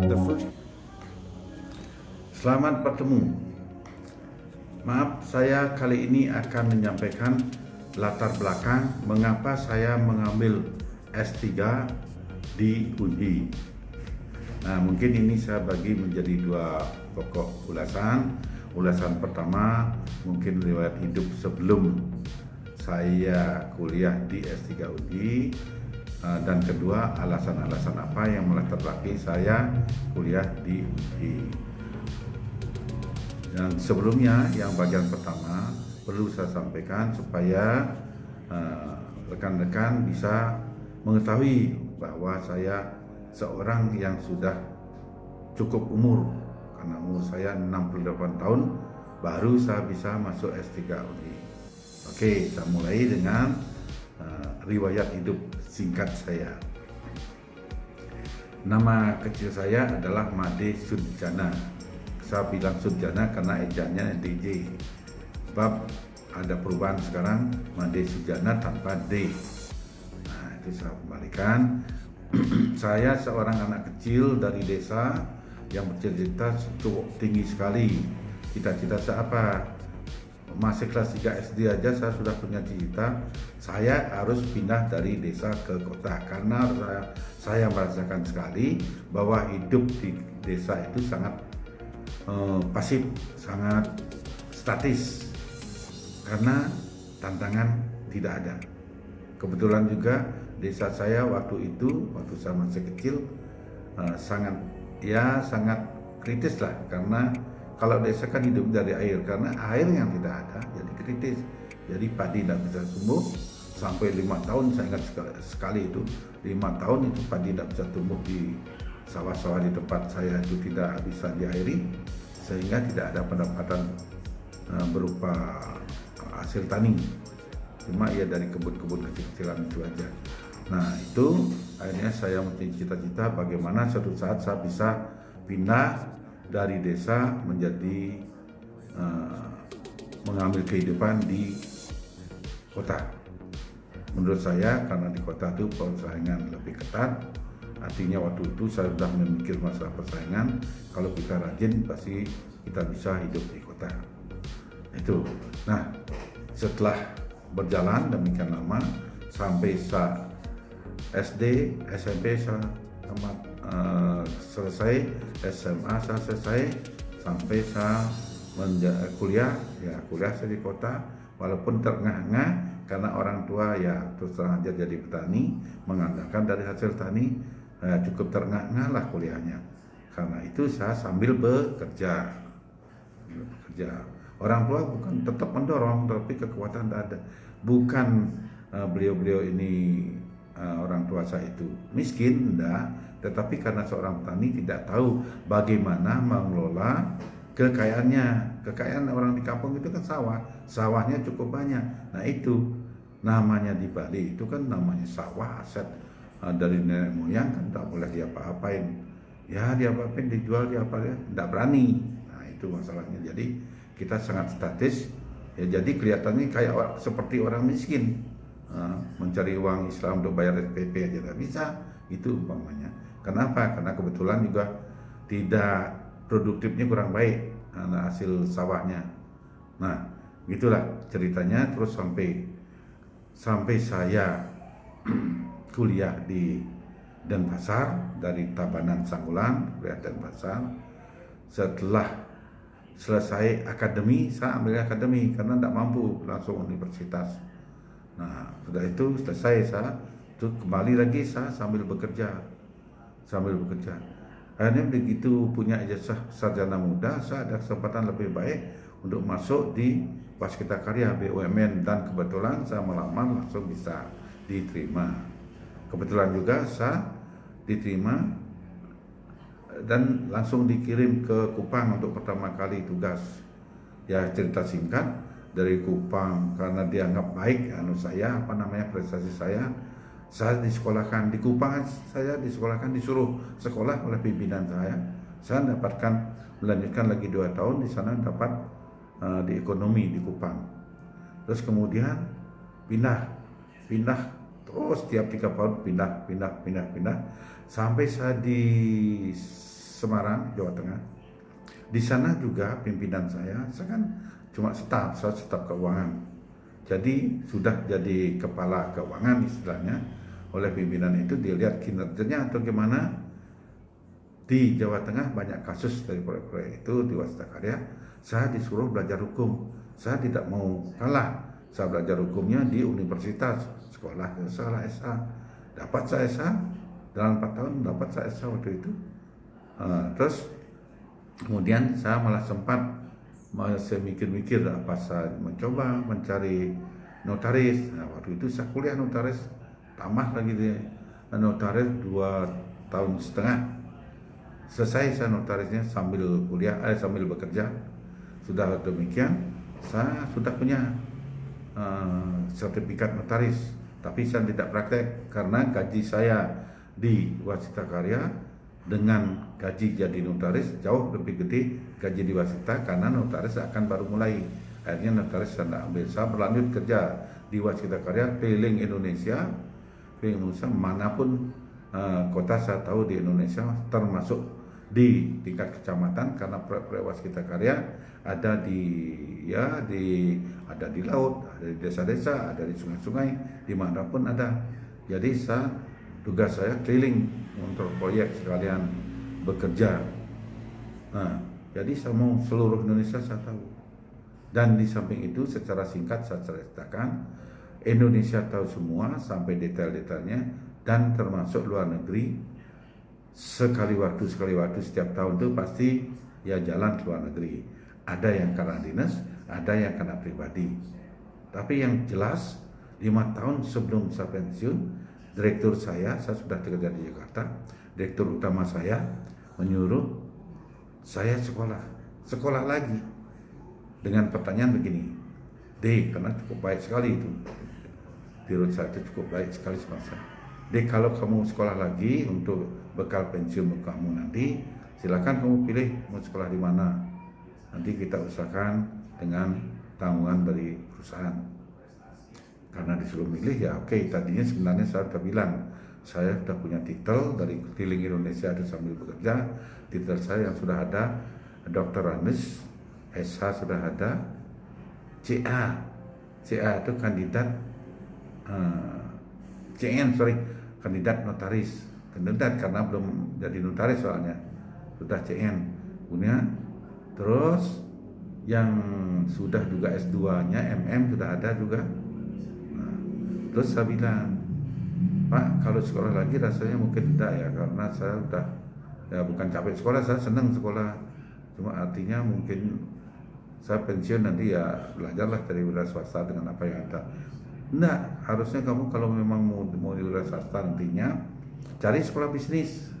The first. Selamat bertemu. Maaf, saya kali ini akan menyampaikan latar belakang mengapa saya mengambil S3 di UNI. Nah, mungkin ini saya bagi menjadi dua pokok ulasan. Ulasan pertama, mungkin riwayat hidup sebelum saya kuliah di S3 UNI. Dan kedua, alasan-alasan apa yang melatar belakangi saya kuliah di UNI. Dan sebelumnya, yang bagian pertama perlu saya sampaikan supaya rekan-rekan bisa mengetahui bahwa saya seorang yang sudah cukup umur, karena umur saya 68 tahun baru saya bisa masuk S3 UNI. Oke, saya mulai dengan riwayat hidup singkat saya. Nama kecil saya adalah Made Sudjana. Saya bilang Sudjana karena ejaannya DJ. Sebab ada perubahan sekarang, Made Sudjana tanpa D. Nah, itu saya kembalikan. Saya seorang anak kecil dari desa yang bercita-cita cukup tinggi sekali. Cita-cita saya apa? Masih kelas 3 SD aja saya sudah punya cita, saya harus pindah dari desa ke kota karena saya merasakan sekali bahwa hidup di desa itu sangat pasif, sangat statis karena tantangan tidak ada. Kebetulan juga desa saya waktu saya masih kecil sangat kritis lah, karena kalau desa kan hidup dari air, karena air yang tidak ada jadi kritis, jadi padi tidak bisa tumbuh sampai 5 tahun. Saya ingat sekali itu 5 tahun itu padi tidak bisa tumbuh di sawah-sawah di tempat saya itu, tidak bisa diairi, sehingga tidak ada pendapatan berupa hasil tani, cuma ya dari kebun-kebun kecil-kecilan itu aja. Nah, itu akhirnya saya mempunyai cita-cita bagaimana suatu saat saya bisa pindah dari desa menjadi mengambil kehidupan di kota. Menurut saya karena di kota itu persaingan lebih ketat, artinya waktu itu saya sudah memikir masalah persaingan. Kalau kita rajin pasti kita bisa hidup di kota. Itu. Nah, setelah berjalan demikian lama sampai saya SD, SMP saya selesai, SMA saya selesai, sampai saya kuliah saya di kota, walaupun terengah-engah karena orang tua ya terus terang aja jadi petani, mengandalkan dari hasil tani, cukup terengah-engah lah kuliahnya. Karena itu saya sambil bekerja. Orang tua bukan tetap mendorong, tapi kekuatan tidak ada. Bukan beliau-beliau ini orang tua saya itu miskin, enggak, tetapi karena seorang petani tidak tahu bagaimana mengelola kekayaannya. Kekayaan orang di kampung itu kan sawahnya cukup banyak. Nah, itu namanya di Bali itu kan namanya sawah, aset dari nenek moyang, kan tak boleh diapa-apain. Ya diapa-apain, dijual, tidak berani. Nah, itu masalahnya. Jadi kita sangat statis. Ya, jadi kelihatannya kayak seperti orang miskin. Mencari uang Islam untuk bayar SPP aja tidak bisa, itu umpamanya. Kenapa? Karena kebetulan juga tidak produktifnya kurang baik hasil sawahnya. Nah, gitulah ceritanya. Terus sampai saya kuliah di Denpasar, dari Tabanan Sangulan kuliah Denpasar. Setelah selesai akademi, saya ambil akademi karena tidak mampu langsung universitas. Nah, sudah itu selesai, saya kembali lagi saya sambil bekerja. Akhirnya begitu punya ijazah sarjana muda, saya ada kesempatan lebih baik untuk masuk di Waskita Karya BUMN, dan kebetulan saya melamar langsung bisa diterima. Kebetulan juga saya diterima dan langsung dikirim ke Kupang untuk pertama kali tugas. Ya, cerita singkat, dari Kupang karena dianggap baik prestasi saya disekolahkan di Kupang. Saya disekolahkan, disuruh sekolah oleh pimpinan saya melanjutkan lagi 2 tahun di sana, dapat di ekonomi di Kupang. Terus kemudian pindah terus tiap 3 tahun pindah sampai saya di Semarang, Jawa Tengah. Di sana juga pimpinan saya kan cuma staf, saya staf keuangan. Jadi sudah jadi kepala keuangan istilahnya oleh pimpinan itu, dilihat kinerjanya atau gimana. Di Jawa Tengah banyak kasus dari proyek-proyek itu di Wasita Karya. Saya disuruh belajar hukum. Saya tidak mau kalah. Saya belajar hukumnya di universitas, sekolah saya SA. Dapat saya SA dalam 4 tahun, dapat saya SA waktu itu. Terus kemudian saya malah sempat masih mikir-mikir apa saya mencoba mencari notaris. Nah, waktu itu saya kuliah notaris, tambah lagi di notaris 2,5 tahun. Selesai saya notarisnya sambil kuliah, sambil bekerja. Sudah demikian, saya sudah punya sertifikat notaris, tapi saya tidak praktek karena gaji saya di Wasita Karya dengan gaji jadi notaris jauh lebih gede gaji di Wasita, karena notaris akan baru mulai. Akhirnya notaris saya tidak ambil. Saya berlanjut kerja di Wasita Karya keliling Indonesia manapun kota saya tahu di Indonesia, termasuk di tingkat kecamatan, karena proyek Wasita Karya ada ada di laut, ada di desa-desa, ada di sungai-sungai, dimanapun ada. Jadi tugas saya keliling untuk proyek sekalian bekerja. Nah, jadi saya mau seluruh Indonesia saya tahu. Dan di samping itu secara singkat saya ceritakan, Indonesia tahu semua sampai detail-detailnya, dan termasuk luar negeri. Sekali waktu setiap tahun itu pasti ya jalan ke luar negeri. Ada yang karena dinas, ada yang karena pribadi. Tapi yang jelas 5 tahun sebelum saya pensiun, direktur saya sudah bekerja di Jakarta, direktur utama saya menyuruh saya sekolah lagi dengan pertanyaan begini, karena cukup baik sekali itu, dirut saya itu cukup baik sekali sama saya. Kalau kamu sekolah lagi untuk bekal pensiun kamu nanti, silakan kamu pilih mau sekolah di mana. Nanti kita usahakan dengan tanggungan dari perusahaan. Karena disuruh milih ya oke. Tadinya sebenarnya saya sudah bilang, saya sudah punya titel dari keliling Indonesia itu sambil bekerja. Titel saya yang sudah ada, Dr. Anis, SH sudah ada, CA itu kandidat kandidat notaris. Kandidat karena belum jadi notaris soalnya, sudah CN punya. Terus yang sudah juga S2-nya MM sudah ada juga. Nah, terus saya bilang, Pak, kalau sekolah lagi rasanya mungkin tidak ya, karena saya sudah bukan capek sekolah, saya senang sekolah. Cuma artinya mungkin saya pensiun nanti ya belajarlah dari wira swasta dengan apa yang ada. Enggak, harusnya kamu kalau memang mau di wira swasta nantinya cari sekolah bisnis.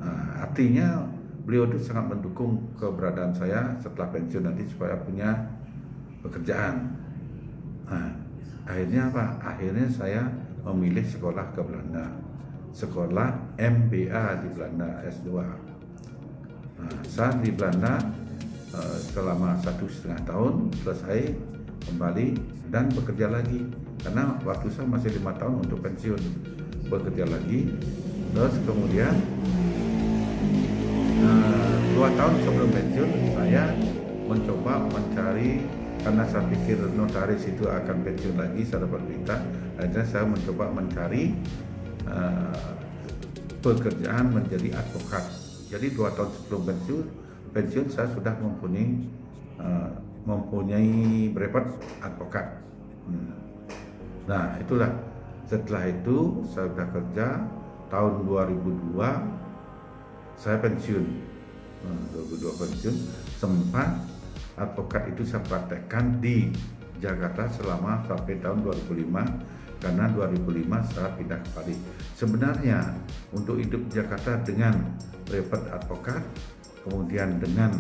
Nah, artinya beliau itu sangat mendukung keberadaan saya setelah pensiun nanti supaya punya pekerjaan. Nah, akhirnya apa? Akhirnya saya memilih sekolah ke Belanda, sekolah MBA di Belanda S2. Nah, saya di Belanda selama 1,5 tahun, selesai kembali dan bekerja lagi, karena waktu saya masih 5 tahun untuk pensiun, bekerja lagi. Terus kemudian 2 tahun sebelum pensiun saya mencoba mencari, karena saya pikir notaris itu akan pensiun lagi, saya dapat berita. Akhirnya saya mencoba mencari pekerjaan menjadi advokat. Jadi 2 tahun sebelum pensiun saya sudah mempunyai brevet advokat. Nah, itulah. Setelah itu saya sudah kerja. Tahun 2002 saya pensiun. 2002 pensiun. Sempat advokat itu saya praktekkan di Jakarta selama sampai tahun 2005, karena 2005 saya pindah ke Bali. Sebenarnya untuk hidup di Jakarta dengan brevet advokat, kemudian dengan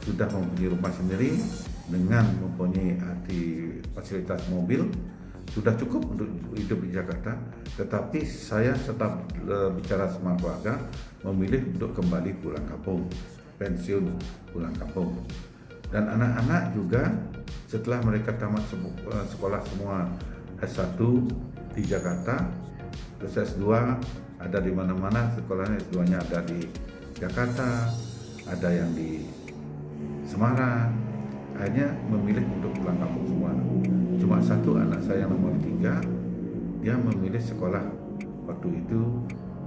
sudah mempunyai rumah sendiri, dengan mempunyai fasilitas mobil, sudah cukup untuk hidup di Jakarta. Tetapi saya setelah bicara sama keluarga, memilih untuk kembali pulang kampung, pensiun pulang kampung. Dan anak-anak juga setelah mereka tamat sekolah semua S1 di Jakarta, terus S2 ada di mana-mana, sekolahnya S2-nya ada di Jakarta, ada yang di Semarang. Akhirnya memilih untuk pulang kampung semua. Cuma satu anak saya yang nomor 3, dia memilih sekolah waktu itu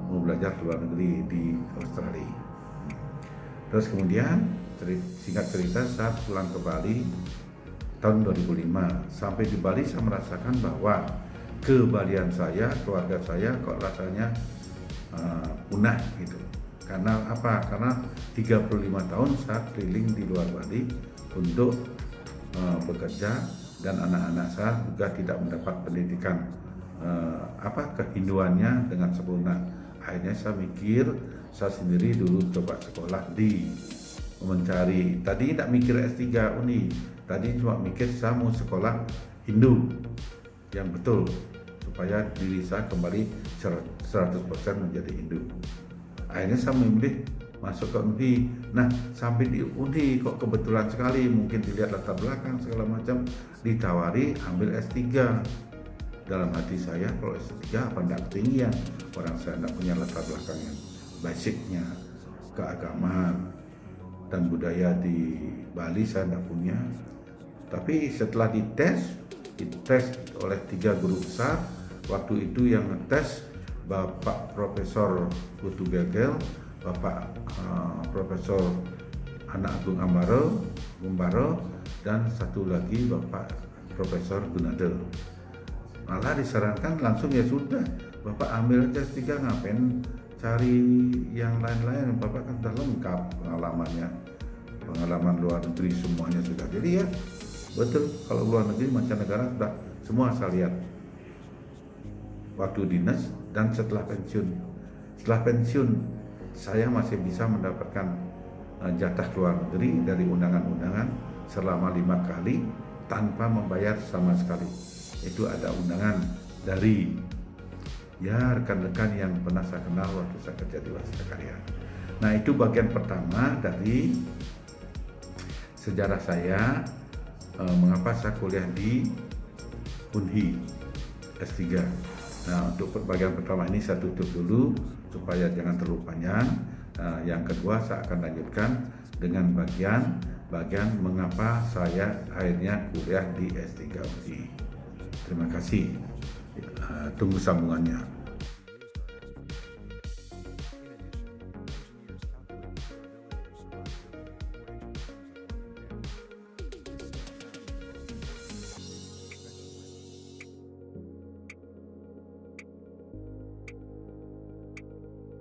mau belajar ke luar negeri di Australia. Terus kemudian singkat cerita, saat pulang ke Bali tahun 2005, sampai di Bali saya merasakan bahwa kebalian saya, keluarga saya kok rasanya punah gitu. Karena apa? Karena 35 tahun saya keliling di luar Bali untuk bekerja, dan anak-anak saya juga tidak mendapat pendidikan kehinduannya dengan sempurna. Akhirnya saya mikir, saya sendiri dulu coba sekolah di mencari, tadi tidak mikir S3 Uni, tadi cuma mikir saya mau sekolah Hindu yang betul supaya diri saya kembali 100% menjadi Hindu. Akhirnya saya memilih masuk ke Undi. Nah, sampai di Undi kok kebetulan sekali, mungkin dilihat latar belakang segala macam, ditawari ambil S3. Dalam hati saya, kalau S3 apa enggak ketinggian, orang saya enggak punya latar belakang yang basicnya, keagamaan dan budaya di Bali saya enggak punya. Tapi setelah dites oleh 3 guru besar, waktu itu yang ngetes Bapak Profesor Putu Gegel, Bapak Profesor Anak Agung Gumbaro, dan satu lagi Bapak Profesor Gunade. Malah disarankan langsung, ya sudah Bapak ambil aja S3, ngapain cari yang lain-lain, Bapak kan sudah lengkap pengalaman luar negeri semuanya sudah. Jadi ya betul, kalau luar negeri mancanegara sudah semua saya lihat waktu dinas dan setelah pensiun. Setelah pensiun saya masih bisa mendapatkan jatah keluar negeri dari undangan-undangan selama 5 kali tanpa membayar sama sekali. Itu ada undangan dari rekan-rekan yang pernah saya kenal waktu saya kerja di Wasita Karya. Nah, itu bagian pertama dari sejarah saya, mengapa saya kuliah di Unhi S3. Nah, untuk bagian pertama ini saya tutup dulu supaya jangan terlalu panjang. Yang kedua saya akan lanjutkan dengan bagian mengapa saya akhirnya kuliah di S3 Unhi. Terima kasih. Tunggu sambungannya.